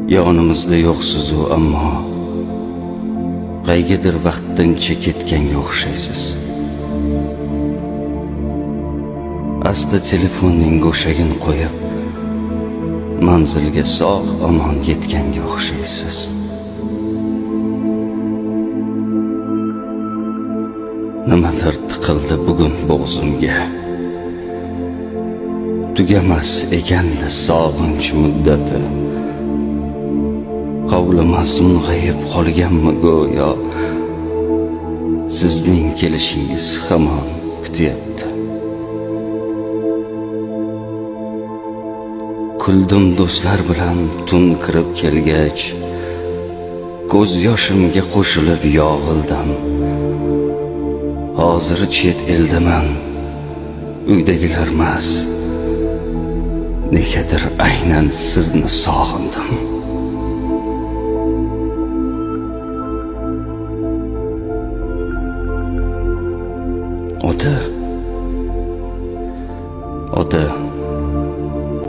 Yonimizda yo'qsiz-u ammo qaygadir vaqtdan ketganga o'xshaysiz. Asta telefonning go'shagini qo'yib, manzilga sog' omon yetganga o'xshaysiz. Nimadir tiqildi bugun bo'g'zimga. Tugamas ekandi sog'inch muddati. Qavlamas mung'ayib qolganmi go'yo, sizning kelishingiz hamon kutyapti. Kuldim do'stlar bilan tun kirib kelgach, ko'z yoshimga qo'shilib yog'ildim. Hozir chet eldaman, uydagilar emas. Negadir aynan sizni sog'indim. Ota,